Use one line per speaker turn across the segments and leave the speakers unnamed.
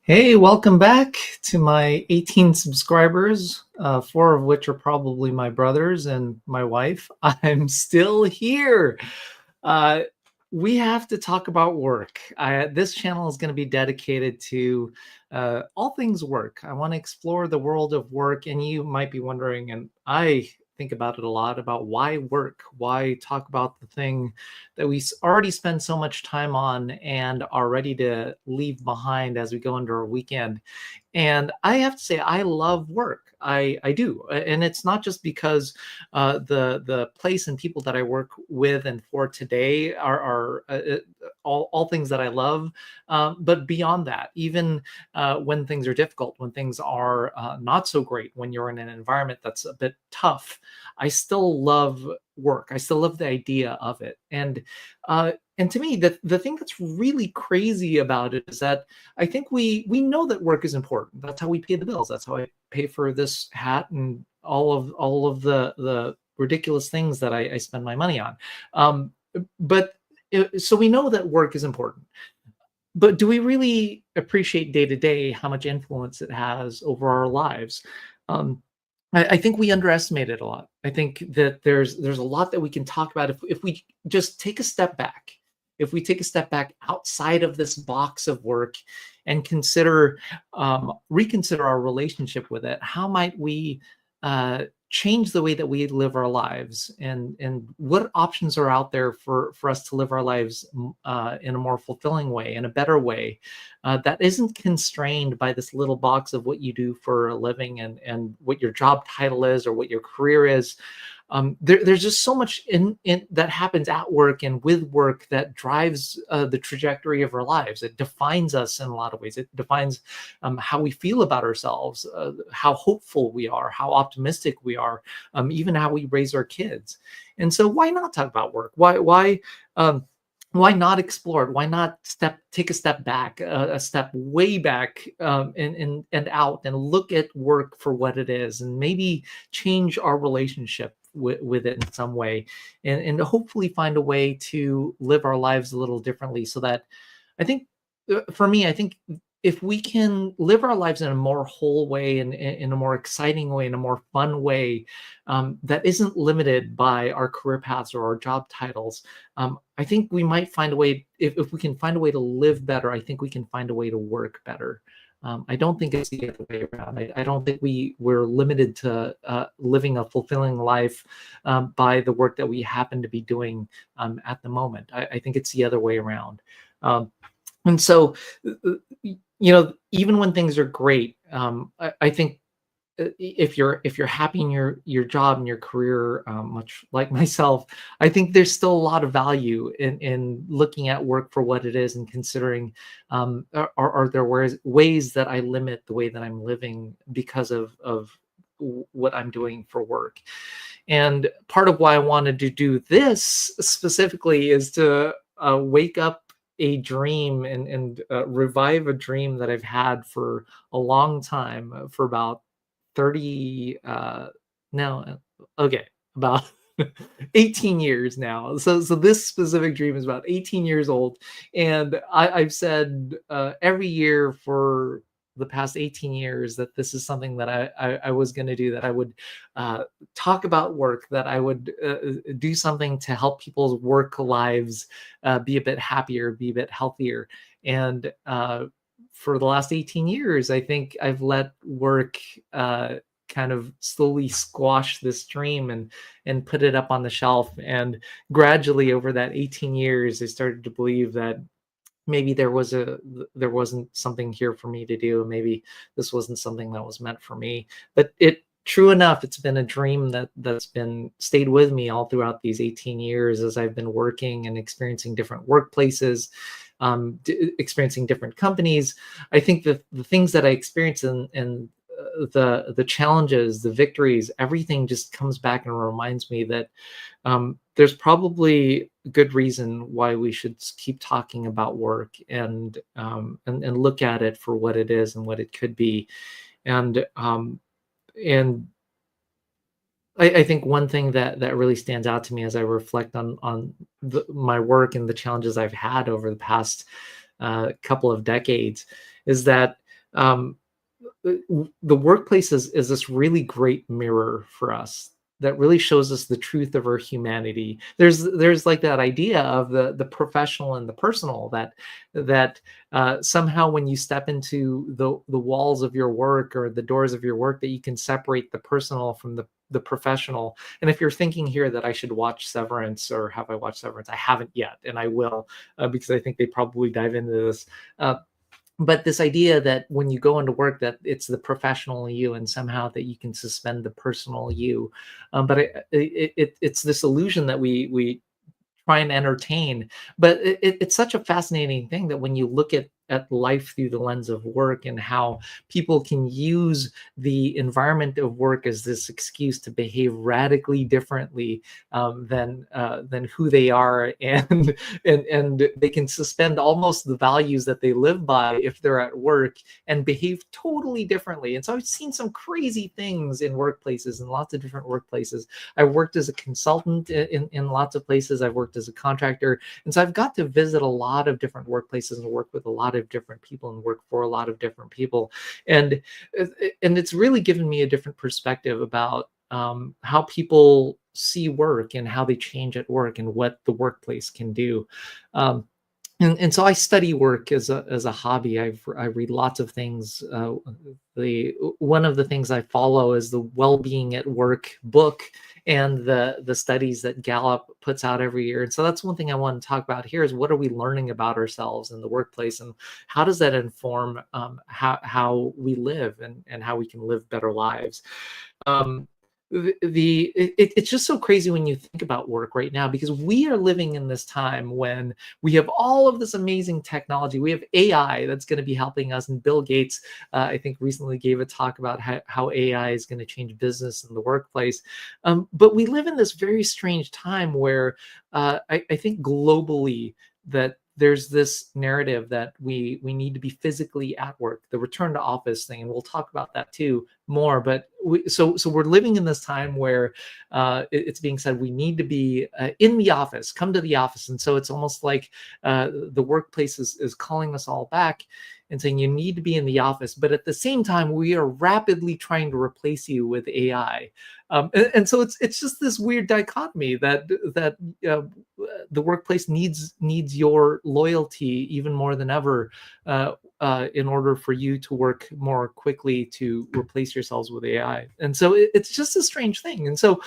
Hey, welcome back to my 18 subscribers, four of which are probably my brothers and my wife. I'm still here. Uh, we have to talk about work. This channel is going to be dedicated to all things work. I want to explore the world of work, and you might be wondering, and I think about it a lot about why work, why talk about the thing that we already spend so much time on and are ready to leave behind as we go into our weekend. And I have to say, I love work. I do, and it's not just because the place and people that I work with and for today are all things that I love, but beyond that, even when things are difficult, when things are not so great, when you're in an environment that's a bit tough, I still love work. I still love the idea of it, and to me, the thing that's really crazy about it is that I think we know that work is important. That's how we pay the bills. That's how I pay for this hat and all of the ridiculous things that I spend my money on. So we know that work is important. But do we really appreciate day to day how much influence it has over our lives? Um, I think we underestimate it a lot. I think that there's a lot that we can talk about if we just take a step back. If we take a step back outside of this box of work and reconsider our relationship with it, how might we change the way that we live our lives, and what options are out there for us to live our lives in a more fulfilling way, in a better way, that isn't constrained by this little box of what you do for a living and what your job title is or what your career is. There's just so much in that happens at work and with work that drives the trajectory of our lives. It defines us in a lot of ways. It defines how we feel about ourselves, how hopeful we are, how optimistic we are, even how we raise our kids. And so, why not talk about work? Um, why not explore it? Why not take a step back, a step way back, and out, and look at work for what it is, and maybe change our relationship with it in some way, and hopefully find a way to live our lives a little differently. So that I think, for me, I think if we can live our lives in a more whole way and in a more exciting way, in a more fun way, that isn't limited by our career paths or our job titles, I think we might find a way. If we can find a way to live better, I think we can find a way to work better. I don't think it's the other way around. I don't think we're limited to living a fulfilling life by the work that we happen to be doing at the moment. I think it's the other way around. Um, and so, even when things are great, I think if you're happy in your job and your career, much like myself, I think there's still a lot of value in looking at work for what it is and considering, are there ways that I limit the way that I'm living because of what I'm doing for work. And part of why I wanted to do this specifically is to wake up a dream and revive a dream that I've had for a long time, for about 30 no okay, about 18 years now. So this specific dream is about 18 years old, and I've said every year for the past 18 years that this is something that I was going to do, that I would talk about work, that I would do something to help people's work lives be a bit happier, be a bit healthier. And for the last 18 years, I think I've let work kind of slowly squash this dream and put it up on the shelf. And gradually over that 18 years, I started to believe that maybe there wasn't something here for me to do. Maybe this wasn't something that was meant for me. But true enough, it's been a dream that's been stayed with me all throughout these 18 years as I've been working and experiencing different workplaces, experiencing different companies. I think the things that I experience and the challenges, the victories, everything just comes back and reminds me that there's probably good reason why we should keep talking about work and look at it for what it is and what it could be. And um, and I think one thing that really stands out to me as I reflect on my work and the challenges I've had over the past couple of decades is that um, the workplace is this really great mirror for us that really shows us the truth of our humanity. There's like that idea of the professional and the personal, that somehow when you step into the walls of your work or the doors of your work, that you can separate the personal from the professional. And if you're thinking here that I should watch Severance, or have I watched Severance? I haven't yet, and I will, because I think they probably dive into this. But this idea that when you go into work, that it's the professional you, and somehow that you can suspend the personal you. But it's this illusion that we try and entertain. But it's such a fascinating thing that when you look at life through the lens of work, and how people can use the environment of work as this excuse to behave radically differently, than who they are, and and they can suspend almost the values that they live by if they're at work, and behave totally differently. And so I've seen some crazy things in workplaces, in lots of different workplaces. I worked as a consultant in lots of places. I've worked as a contractor. And so I've got to visit a lot of different workplaces and work with a lot of different people and work for a lot of different people. And, and it's really given me a different perspective about how people see work, and how they change at work, and what the workplace can do. Um, and so I study work as a hobby. I read lots of things. The One of the things I follow is the Well-being at Work book, and the studies that Gallup puts out every year. And so that's one thing I want to talk about here, is what are we learning about ourselves in the workplace, and how does that inform how we live, and how we can live better lives. um, it's just so crazy when you think about work right now, because we are living in this time when we have all of this amazing technology. We have AI that's going to be helping us, and Bill Gates, I think, recently gave a talk about how AI is going to change business in the workplace. But we live in this very strange time where I think globally, that there's this narrative that we need to be physically at work, the return to office thing, and we'll talk about that too more. But so we're living in this time where it's being said we need to be in the office, come to the office. And so it's almost like the workplace is calling us all back and saying you need to be in the office, but at the same time we are rapidly trying to replace you with AI. And so it's just this weird dichotomy that uh, the workplace needs your loyalty even more than ever, in order for you to work more quickly to replace yourselves with AI. And so it's just a strange thing. And so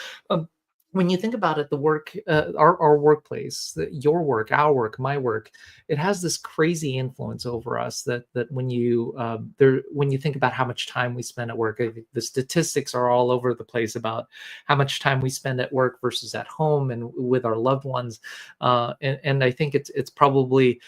when you think about it, the work, our workplace, your work, our work, my work, it has this crazy influence over us, that when you think about how much time we spend at work, I think the statistics are all over the place about how much time we spend at work versus at home and with our loved ones. And I think it's probably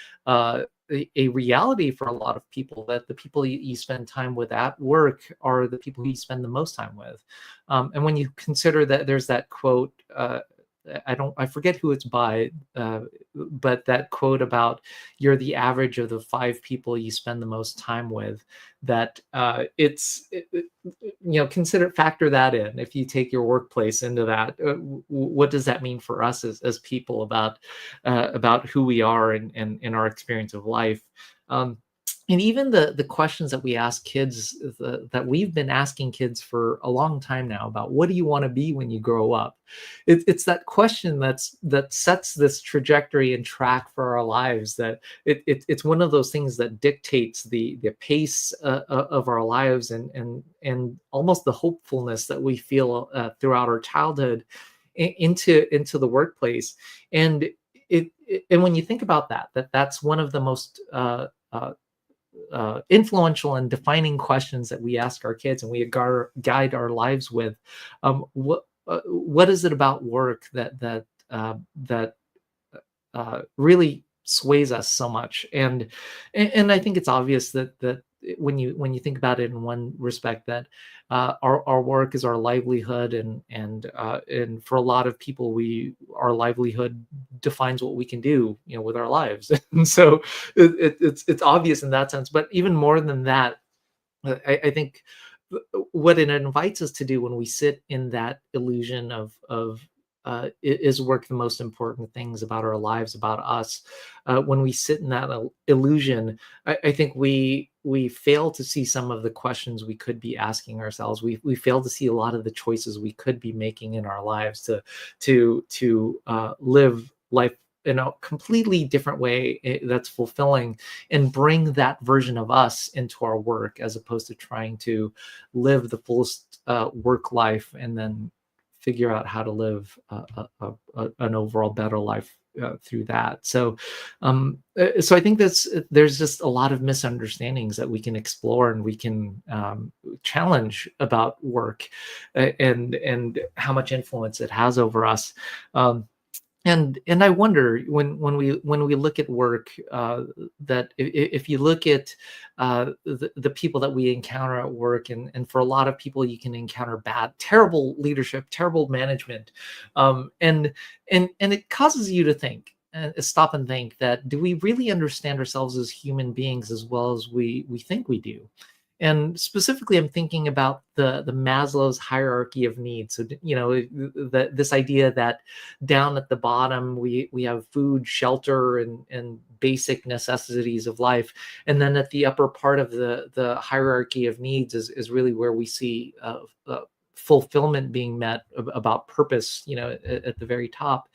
a reality for a lot of people, that the people you spend time with at work are the people who you spend the most time with. And when you consider that, there's that quote, I forget who it's by, but that quote about you're the average of the five people you spend the most time with. That factor that in. If you take your workplace into that, what does that mean for us as people, about who we are, and in our experience of life. Um, and even the questions that we ask kids, that we've been asking kids for a long time now, about what do you want to be when you grow up. It's that question that sets this trajectory and track for our lives, that it's one of those things that dictates the pace of our lives, and almost the hopefulness that we feel throughout our childhood, into the workplace. And and when you think about that's one of the most influential and defining questions that we ask our kids, and we guide our lives with. What is it about work that really sways us so much? And I think it's obvious that when you think about it in one respect, that our work is our livelihood, and for a lot of people, our livelihood defines what we can do, with our lives. And so it's obvious in that sense. But even more than that, I think what it invites us to do when we sit in that illusion of is work the most important things about our lives, about us? When we sit in that illusion, I think we fail to see some of the questions we could be asking ourselves. We fail to see a lot of the choices we could be making in our lives to live life in a completely different way, that's fulfilling, and bring that version of us into our work, as opposed to trying to live the fullest work life and then figure out how to live an overall better life through that. So I think there's just a lot of misunderstandings that we can explore, and we can challenge about work, and how much influence it has over us. And I wonder, when we look at work, that if you look at the people that we encounter at work, and for a lot of people, you can encounter terrible leadership, terrible management, and it causes you to think and stop and think, that do we really understand ourselves as human beings as well as we think we do? And specifically, I'm thinking about the Maslow's hierarchy of needs. So, this idea that down at the bottom, we have food, shelter, and basic necessities of life, and then at the upper part of the hierarchy of needs is really where we see fulfillment being met, about purpose, at the very top.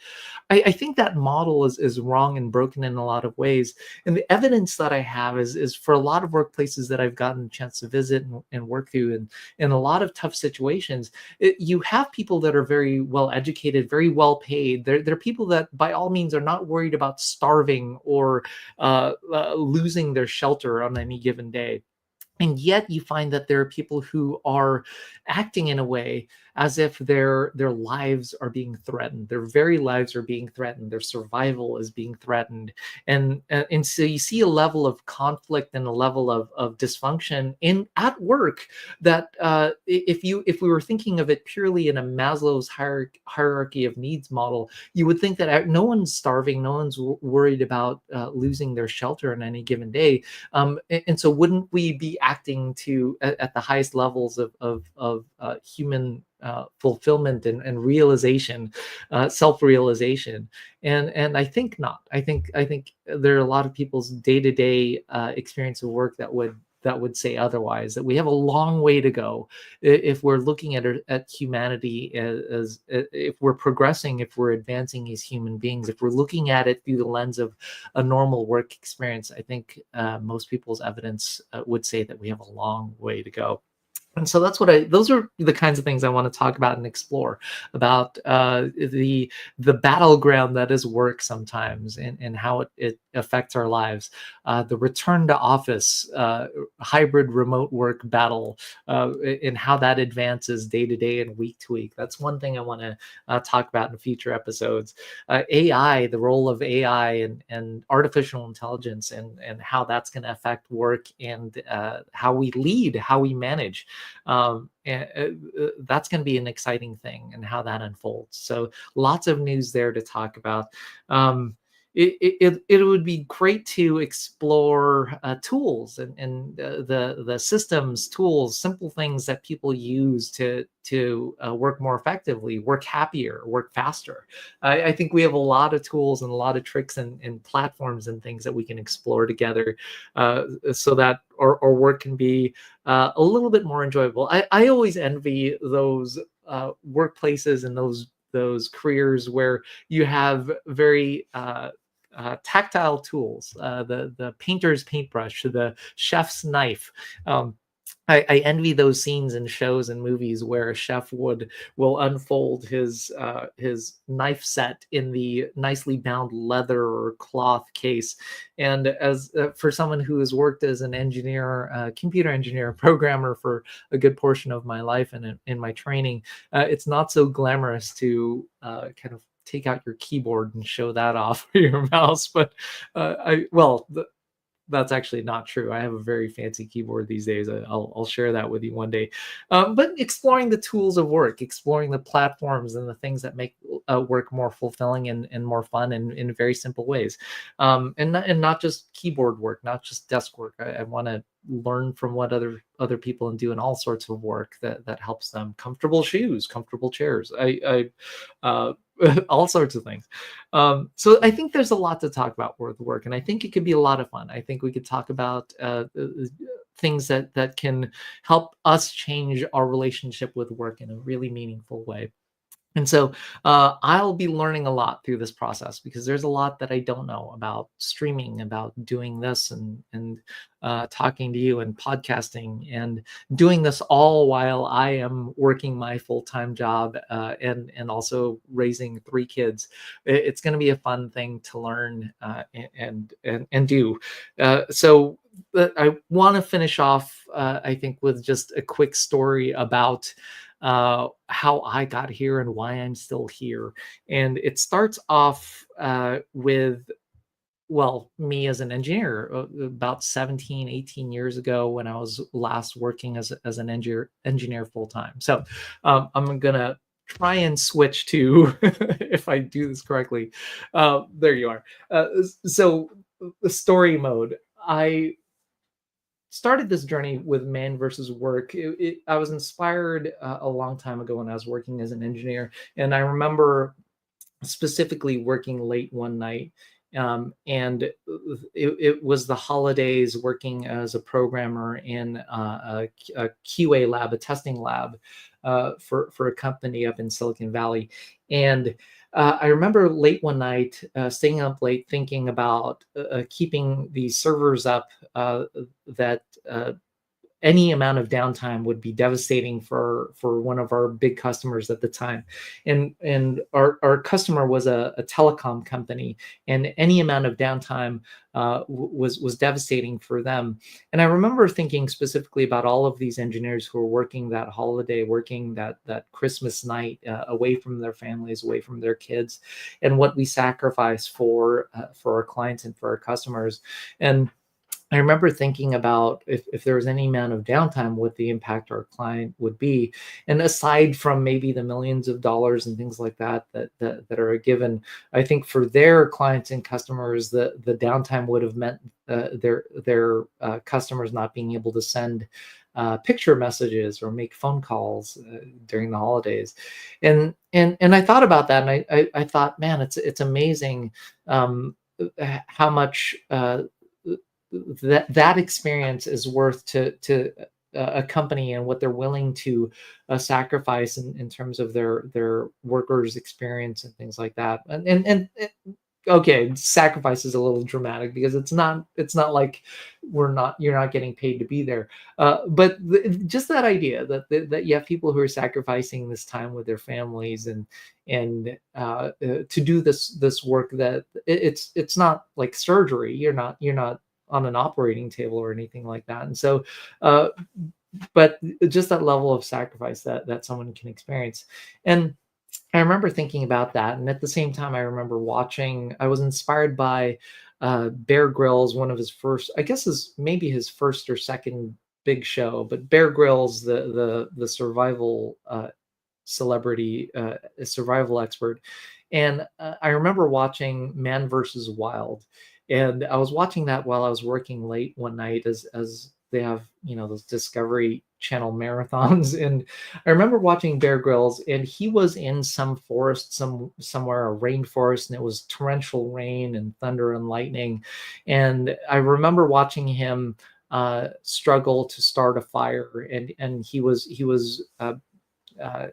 I think that model is wrong and broken in a lot of ways. And the evidence that I have is for a lot of workplaces that I've gotten a chance to visit and work through, and in a lot of tough situations, you have people that are very well educated, very well paid. They're people that by all means are not worried about starving or losing their shelter on any given day. And yet you find that there are people who are acting in a way as if their lives are being threatened, their very lives are being threatened, their survival is being threatened. And so you see a level of conflict and a level of dysfunction in at work, that if we were thinking of it purely in a Maslow's hierarchy of needs model, you would think that no one's starving, no one's worried about losing their shelter on any given day. And so wouldn't we be acting at the highest levels of human fulfillment and realization, self-realization? And I think not. I think there are a lot of people's day-to-day experience of work that would say otherwise, that we have a long way to go if we're looking at humanity as if we're progressing, if we're advancing as human beings, if we're looking at it through the lens of a normal work experience. I think most people's evidence would say that we have a long way to go. And so those are the kinds of things I want to talk about and explore, about the battleground that is work sometimes, and how it affects our lives. The return to office, hybrid remote work battle, and how that advances day to day and week to week. That's one thing I want to talk about in future episodes. AI, the role of AI and artificial intelligence, and how that's going to affect work, and how we lead, how we manage. And that's going to be an exciting thing, and how that unfolds. So lots of news there to talk about. It would be great to explore tools, and the systems, tools, simple things that people use to work more effectively, work happier, work faster. I think we have a lot of tools and a lot of tricks and platforms and things that we can explore together, so that our work can be a little bit more enjoyable. I always envy those workplaces and those careers where you have very tactile tools, the painter's paintbrush, the chef's knife. I envy those scenes in shows and movies where a chef will unfold his knife set in the nicely bound leather or cloth case. And as for someone who has worked as an engineer, computer engineer, programmer for a good portion of my life and in my training, it's not so glamorous to kind of take out your keyboard and show that off, or your mouse. But that's actually not true. I have a very fancy keyboard these days. I'll share that with you one day. But exploring the tools of work, exploring the platforms and the things that make work more fulfilling and more fun in very simple ways. And not just keyboard work, not just desk work. I want to learn from what other people and doing all sorts of work that helps them. Comfortable shoes, comfortable chairs. all sorts of things. So I think there's a lot to talk about with work, and I think it could be a lot of fun. I think we could talk about things that can help us change our relationship with work in a really meaningful way. And so I'll be learning a lot through this process because there's a lot that I don't know about streaming, about doing this, and talking to you and podcasting and doing this all while I am working my full time job and also raising three kids. It's going to be a fun thing to learn and do. I want to finish off, I think, with just a quick story about how I got here and why I'm still here. And it starts off with, well, me as an engineer about 17, 18 years ago when I was last working as an engineer full time. So I'm going to try and switch to, if I do this correctly. There you are. So the story mode. I started this journey with Man versus Work. I was inspired a long time ago when I was working as an engineer, and I remember specifically working late one night. And it was the holidays, working as a programmer in a QA lab, a testing lab for a company up in Silicon Valley. And I remember late one night, staying up late, thinking about keeping these servers up that any amount of downtime would be devastating for one of our big customers at the time. And our customer was a telecom company, and any amount of downtime was devastating for them. And I remember thinking specifically about all of these engineers who were working that holiday, working that Christmas night, away from their families, away from their kids, and what we sacrifice for our clients and for our customers. And I remember thinking about if there was any amount of downtime, what the impact our client would be. And aside from maybe the millions of dollars and things like that are given, I think for their clients and customers, the downtime would have meant their customers not being able to send picture messages or make phone calls during the holidays. And I thought about that, and I thought, man, it's amazing how much that experience is worth to a company and what they're willing to sacrifice in terms of their workers' experience and things like that. Okay, sacrifice is a little dramatic because it's not like you're not getting paid to be there, but just that idea that you have people who are sacrificing this time with their families and to do this work, that it's not like surgery. You're not on an operating table or anything like that. And so but just that level of sacrifice that someone can experience. And I remember thinking about that, and at the same time I remember watching, I was inspired by Bear Grylls, one of his first, I guess is maybe his first or second big show, but Bear Grylls, the survival celebrity, a survival expert. And I remember watching Man versus Wild, and I was watching that while I was working late one night, as they have, those Discovery Channel marathons. And I remember watching Bear Grylls, and he was in some forest, somewhere, a rainforest, and it was torrential rain and thunder and lightning. And I remember watching him struggle to start a fire, and he was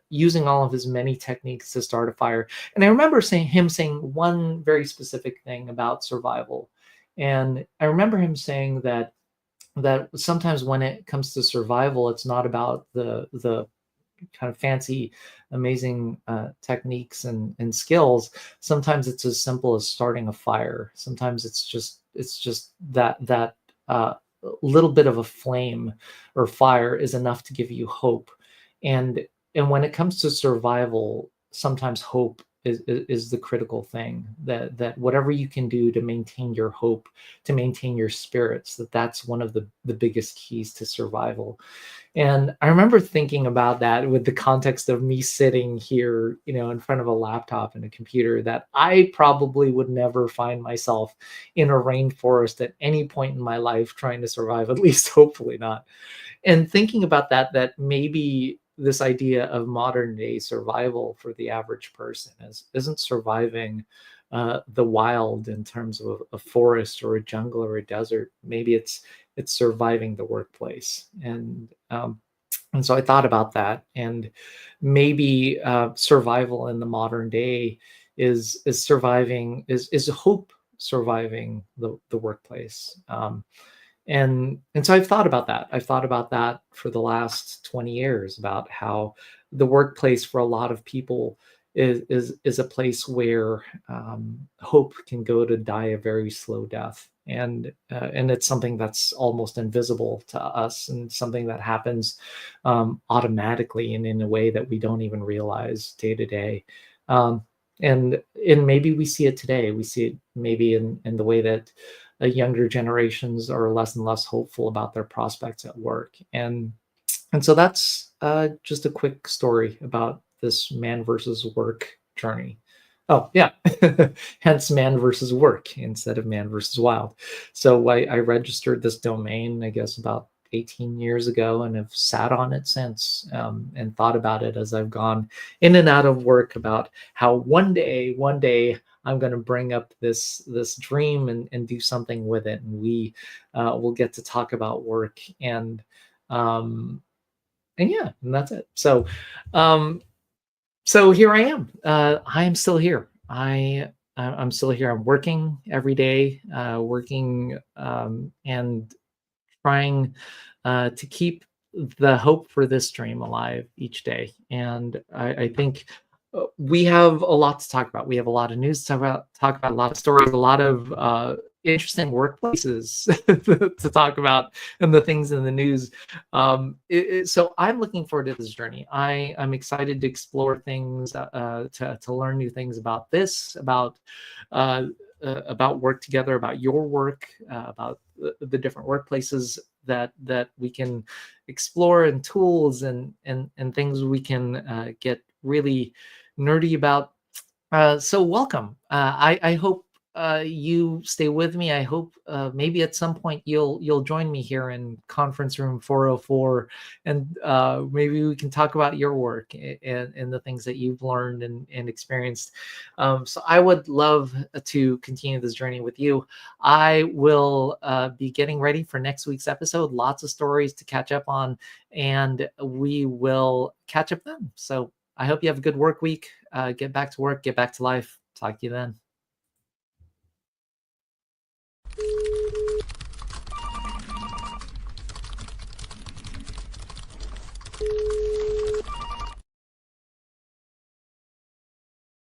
using all of his many techniques to start a fire. And I remember him saying one very specific thing about survival. And I remember him saying that sometimes when it comes to survival, it's not about the kind of fancy, amazing techniques and skills. Sometimes it's as simple as starting a fire. Sometimes it's just that little bit of a flame or fire is enough to give you hope. And when it comes to survival, sometimes hope is the critical thing, that whatever you can do to maintain your hope, to maintain your spirits, that's one of the biggest keys to survival. And I remember thinking about that with the context of me sitting here, in front of a laptop and a computer, that I probably would never find myself in a rainforest at any point in my life trying to survive, at least hopefully not. And thinking about that maybe this idea of modern day survival for the average person isn't surviving the wild in terms of a forest or a jungle or a desert. Maybe it's surviving the workplace. And so I thought about that, and maybe survival in the modern day is surviving is hope surviving the workplace. And so I've thought about that. I've thought about that for the last 20 years, about how the workplace for a lot of people is a place where hope can go to die a very slow death, and it's something that's almost invisible to us, and something that happens automatically and in a way that we don't even realize day to day. Um, and maybe we see it today. We see it maybe in the way that younger generations are less and less hopeful about their prospects at work. And so that's just a quick story about this man versus work journey. Oh, yeah. Hence man versus work instead of man versus wild. So I registered this domain, I guess, about 18 years ago, and have sat on it since, and thought about it as I've gone in and out of work, about how one day I'm going to bring up this dream and do something with it, and we will get to talk about work. Um, and yeah, and that's it. So here I am. I am still here. I'm still here. I'm working every day, working and trying to keep the hope for this dream alive each day. And I think we have a lot to talk about. We have a lot of news to talk about, a lot of stories, a lot of interesting workplaces to talk about, and the things in the news. So I'm looking forward to this journey. I'm excited to explore things, to learn new things about this, about work together, about your work, about the different workplaces that we can explore, and tools and things we can get really nerdy about. So welcome. I hope you stay with me. I hope maybe at some point you'll join me here in conference room 404, and maybe we can talk about your work and the things that you've learned and experienced. So I would love to continue this journey with you. I will be getting ready for next week's episode. Lots of stories to catch up on, and we will catch up then. So I hope you have a good work week. Get back to work, get back to life. Talk to you then.